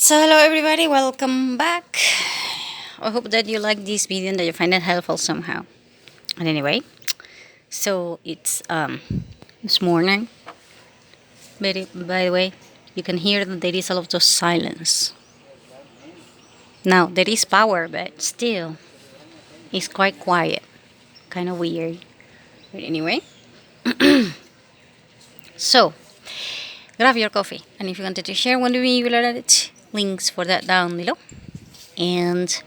So hello everybody, welcome back. I hope that you like this video and that you find it helpful somehow. And anyway, so it's this morning. By the way, you can hear that there is a lot of silence. Now there is power, but still, it's quite quiet, kind of weird. But anyway, so grab your coffee, and if you wanted to share one with me, you will add it. Links for that down below. And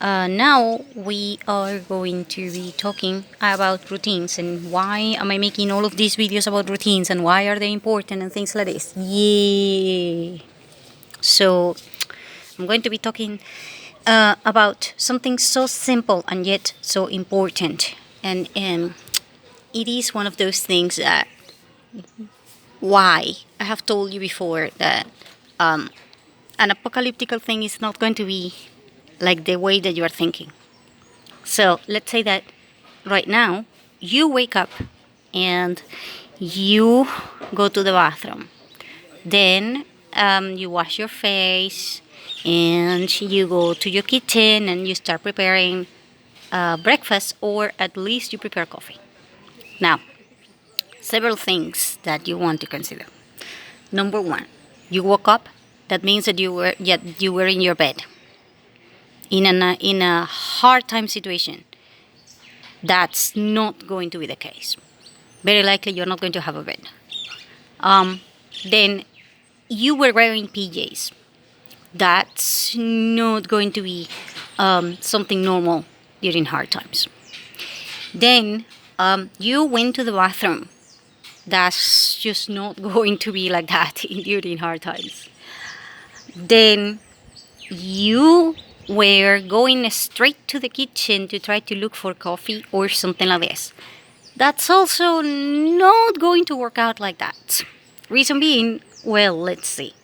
now we are going to be talking about routines and why am I making all of these videos about routines and why are they important and things like this. Yay! So I'm going to be talking about something so simple and yet so important. And it is one of those things that why I have told you before that an apocalyptic thing is not going to be like the way that you are thinking. So let's say that right now you wake up and you go to the bathroom. Then you wash your face and you go to your kitchen and you start preparing breakfast, or at least you prepare coffee. Now, several things that you want to consider. Number one, you woke up. That means that you were in your bed in a hard time situation. That's not going to be the case. Very likely you're not going to have a bed. Then you were wearing PJs. That's not going to be something normal during hard times. Then you went to the bathroom. That's just not going to be like that during hard times. Then you were going straight to the kitchen to try to look for coffee or something like this. That's also not going to work out like that. Reason being, well, let's see.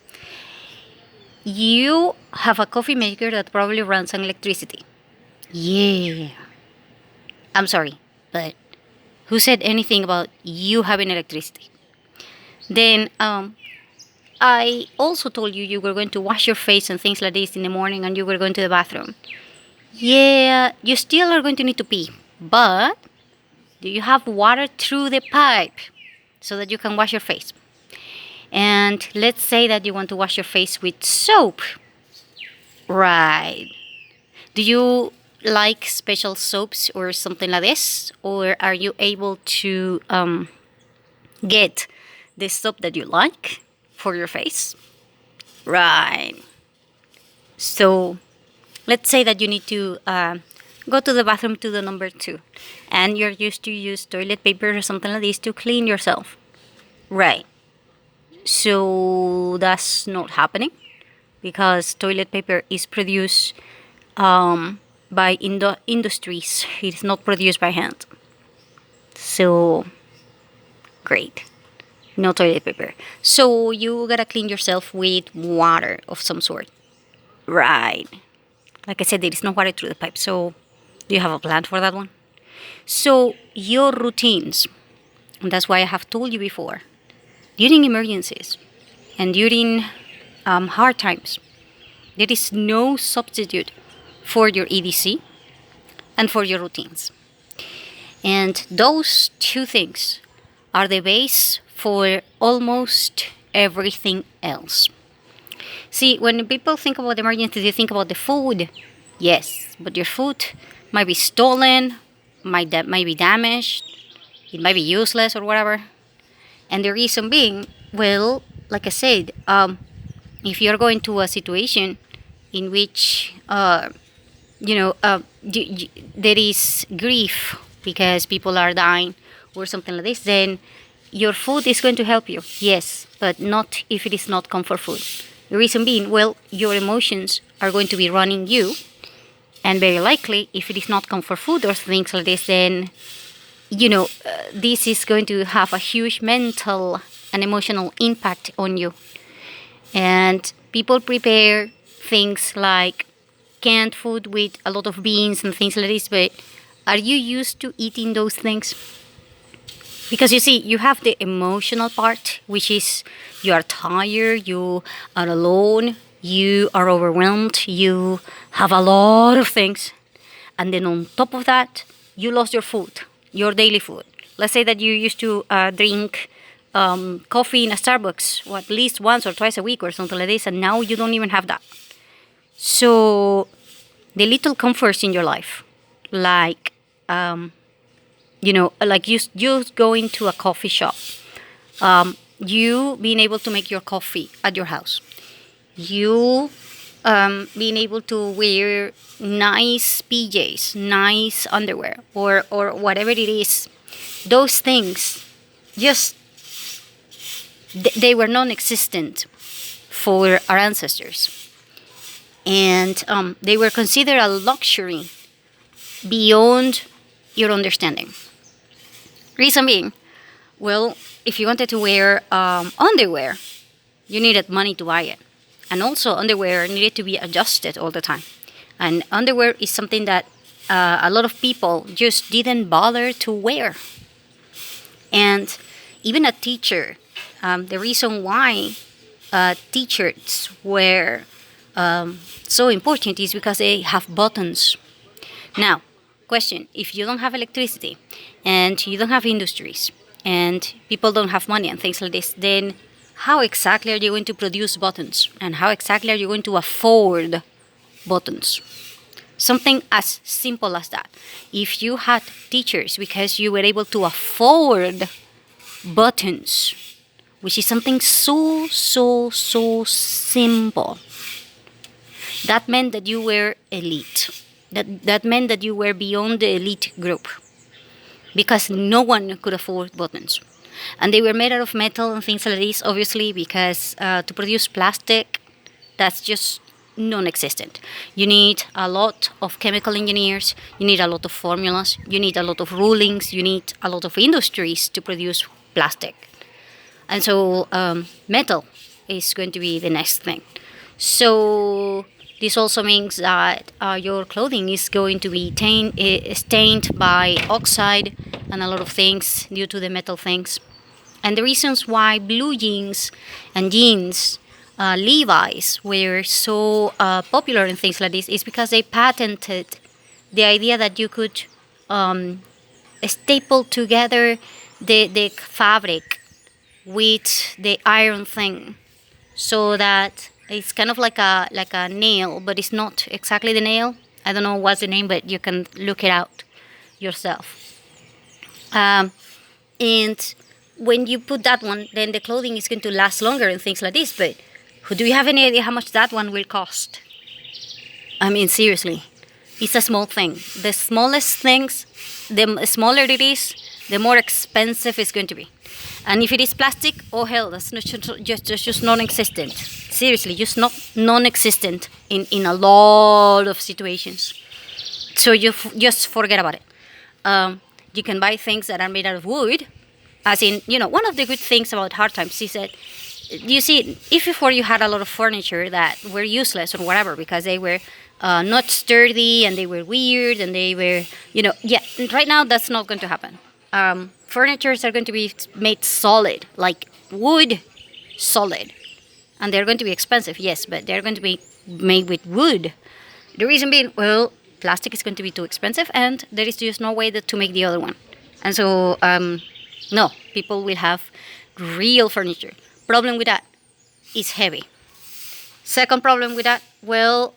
You have a coffee maker that probably runs on electricity. Yeah. I'm sorry, but who said anything about you having electricity? Then I also told you were going to wash your face and things like this in the morning and you were going to the bathroom. Yeah, you still are going to need to pee. But do you have water through the pipe so that you can wash your face? And let's say that you want to wash your face with soap. Right. Do you like special soaps or something like this? Or are you able to get the soap that you like for your face? Right. So let's say that you need to go to the bathroom to the number 2 and you're used to use toilet paper or something like this to clean yourself. Right. So that's not happening because toilet paper is produced by industries. It's not produced by hand. So great. No toilet paper. So you gotta clean yourself with water of some sort. Right. Like I said, there is no water through the pipe. So do you have a plan for that one? So your routines, and that's why I have told you before, during emergencies and during hard times, there is no substitute for your EDC and for your routines. And those two things are the base for almost everything else. See, when people think about emergency, they think about the food. Yes, but your food might be stolen, might be damaged, it might be useless or whatever. And the reason being, well, like I said, if you're going to a situation in which, there is grief because people are dying or something like this, then your food is going to help you. Yes, but not if it is not comfort food. The reason being, well, your emotions are going to be running you. And very likely, if it is not comfort food or things like this, then, this is going to have a huge mental and emotional impact on you. And people prepare things like canned food with a lot of beans and things like this, but are you used to eating those things? Because you see, you have the emotional part, which is you are tired, you are alone, you are overwhelmed, you have a lot of things, and then on top of that, you lost your food, your daily food. Let's say that you used to drink coffee in a Starbucks, at least once or twice a week or something like this, and now you don't even have that. So the little comforts in your life, like like you going to a coffee shop, you being able to make your coffee at your house, you being able to wear nice PJs, nice underwear, or whatever it is, those things just they were non-existent for our ancestors, and they were considered a luxury beyond your understanding. Reason being, well, if you wanted to wear underwear, you needed money to buy it. And also, underwear needed to be adjusted all the time. And underwear is something that a lot of people just didn't bother to wear. And even a teacher, the reason why teachers were so important is because they have buttons. Now, question, if you don't have electricity and you don't have industries and people don't have money and things like this, then how exactly are you going to produce buttons? And how exactly are you going to afford buttons? Something as simple as that. If you had teachers because you were able to afford buttons, which is something so simple, that meant that you were elite. That meant that you were beyond the elite group, because no one could afford buttons. And they were made out of metal and things like this, obviously, because to produce plastic, that's just non-existent. You need a lot of chemical engineers, you need a lot of formulas, you need a lot of rulings, you need a lot of industries to produce plastic. And so metal is going to be the next thing. So this also means that your clothing is going to be stained by oxide and a lot of things due to the metal things. And the reasons why blue jeans and jeans, Levi's, were so popular and things like this is because they patented the idea that you could staple together the fabric with the iron thing, so that it's kind of like a nail, but it's not exactly the nail. I don't know what's the name, but you can look it out yourself. And when you put that one, then the clothing is going to last longer and things like this. But do you have any idea how much that one will cost? I mean, seriously, it's a small thing. The smallest things, the smaller it is, the more expensive it's going to be. And if it is plastic, oh hell, that's not just non-existent. Seriously, just non-existent in a lot of situations. So you just forget about it. You can buy things that are made out of wood. As in, one of the good things about hard times is that, you see, if before you had a lot of furniture that were useless or whatever because they were not sturdy and they were weird and they were, right now that's not going to happen. Furnitures are going to be made solid, like wood solid. And they're going to be expensive, yes, but they're going to be made with wood. The reason being, well, plastic is going to be too expensive and there is just no way to make the other one. And so, no, people will have real furniture. Problem with that, it's heavy. Second problem with that, well,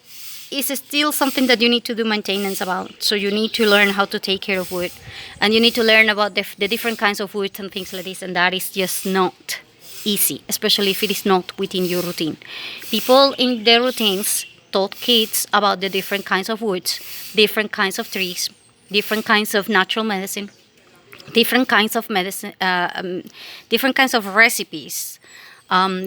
it's still something that you need to do maintenance about. So you need to learn how to take care of wood. And you need to learn about the different kinds of wood and things like this. And that is just not easy, especially if it is not within your routine. People in their routines taught kids about the different kinds of woods, different kinds of trees, different kinds of natural medicine, different kinds of medicine, different kinds of recipes,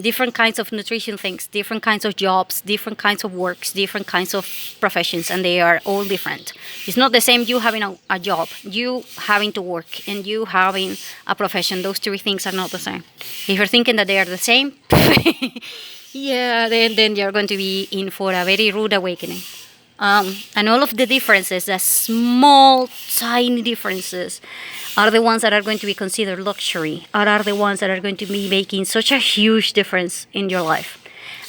different kinds of nutrition things, different kinds of jobs, different kinds of works, different kinds of professions, and they are all different. It's not the same you having a job, you having to work, and you having a profession. Those three things are not the same. If you're thinking that they are the same, yeah, then you're going to be in for a very rude awakening. And all of the differences, the small, tiny differences, are the ones that are going to be considered luxury, or are the ones that are going to be making such a huge difference in your life.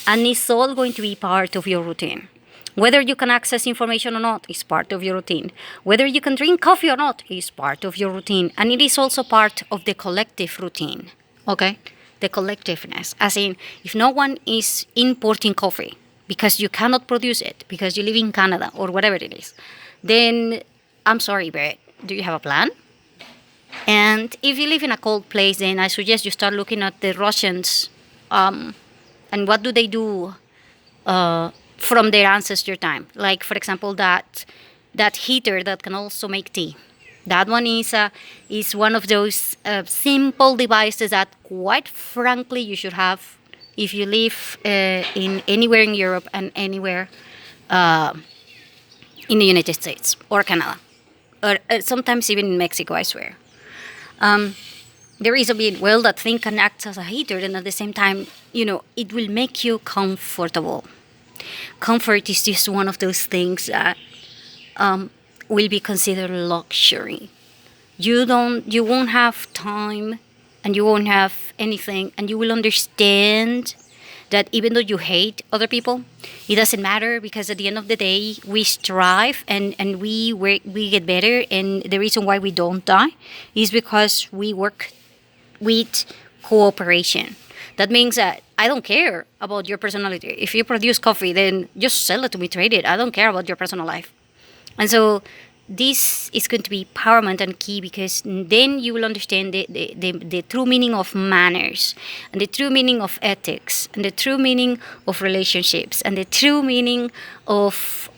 And it's all going to be part of your routine. Whether you can access information or not is part of your routine. Whether you can drink coffee or not is part of your routine. And it is also part of the collective routine. Okay? The collectiveness. As in, if no one is importing coffee because you cannot produce it, because you live in Canada or whatever it is, then I'm sorry, but do you have a plan? And if you live in a cold place, then I suggest you start looking at the Russians, and what do they do from their ancestor time. Like, for example, that heater that can also make tea. That one is one of those simple devices that, quite frankly, you should have if you live in anywhere in Europe and anywhere in the United States or Canada, or sometimes even in Mexico, I swear. There is a bit, well, that thing can act as a heater, and at the same time, it will make you comfortable. Comfort is just one of those things that will be considered luxury. You won't have time, and you won't have anything, and you will understand that even though you hate other people, it doesn't matter, because at the end of the day, we strive and we work, we get better, and the reason why we don't die is because we work with cooperation. That means that I don't care about your personality. If you produce coffee, then just sell it to me, trade it. I don't care about your personal life. And so this is going to be paramount and key, because then you will understand the true meaning of manners, and the true meaning of ethics, and the true meaning of relationships, and the true meaning of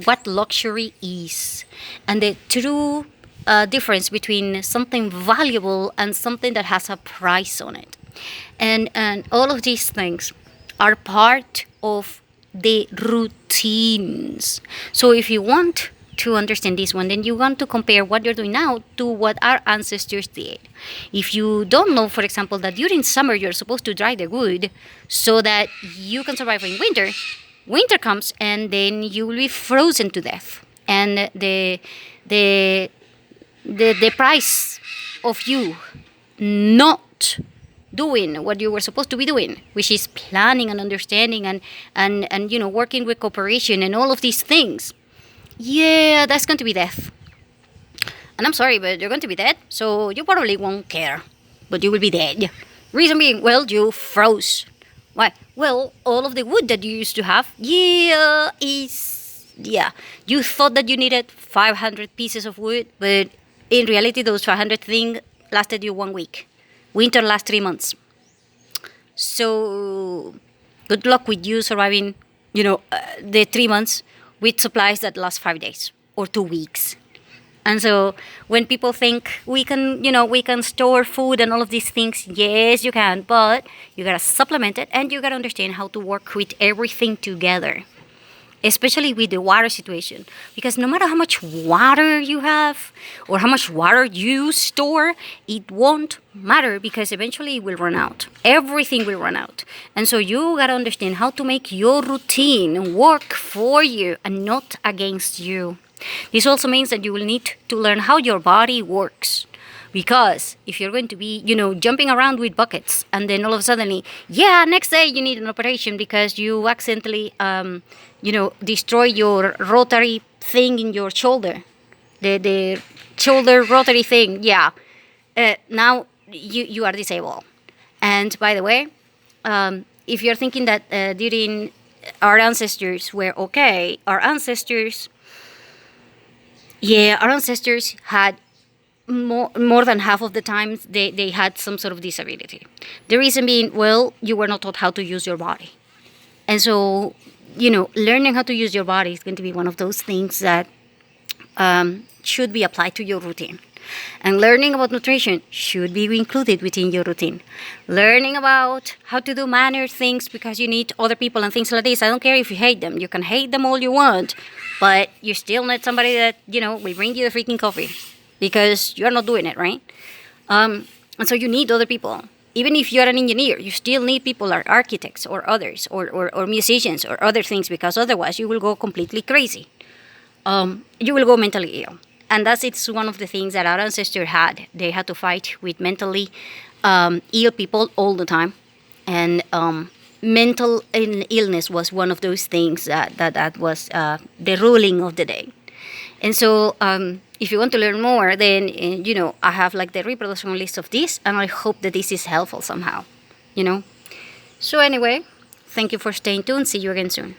what luxury is, and the true difference between something valuable and something that has a price on it. And all of these things are part of the routines. So if you want to understand this one, then you want to compare what you're doing now to what our ancestors did. If you don't know, for example, that during summer you're supposed to dry the wood so that you can survive in winter, winter comes and then you will be frozen to death. And the price of you not doing what you were supposed to be doing, which is planning and understanding and working with cooperation and all of these things, yeah, that's going to be death. And I'm sorry, but you're going to be dead, so you probably won't care, but you will be dead. Reason being, well, you froze. Why? Well, all of the wood that you used to have, you thought that you needed 500 pieces of wood, but in reality, those 500 things lasted you 1 week. Winter lasts 3 months. So good luck with you surviving, the 3 months with supplies that last 5 days or 2 weeks. And so when people think we can store food and all of these things, yes, you can, but you gotta supplement it, and you gotta understand how to work with everything together, especially with the water situation. Because no matter how much water you have or how much water you store, it won't matter, because eventually it will run out. Everything will run out. And so you gotta understand how to make your routine work for you and not against you. This also means that you will need to learn how your body works. Because if you're going to be, jumping around with buckets, and then all of a sudden, next day you need an operation because you accidentally, destroy your rotary thing in your shoulder, the shoulder rotary thing. Now you are disabled. And by the way, if you're thinking that during our ancestors were okay, our ancestors had more than half of the times they had some sort of disability. The reason being, well, you were not taught how to use your body. And so, learning how to use your body is going to be one of those things that should be applied to your routine. And learning about nutrition should be included within your routine. Learning about how to do manner things because you need other people and things like this. I don't care if you hate them. You can hate them all you want, but you still need somebody that, will bring you the freaking coffee, because you're not doing it, right? And so you need other people. Even if you're an engineer, you still need people like architects or others or musicians or other things, because otherwise you will go completely crazy. You will go mentally ill. And it's one of the things that our ancestors had. They had to fight with mentally ill people all the time. And mental illness was one of those things that was the ruling of the day. And so, if you want to learn more, then I have like the reproduction list of this, and I hope that this is helpful somehow. You know. So anyway, thank you for staying tuned. See you again soon.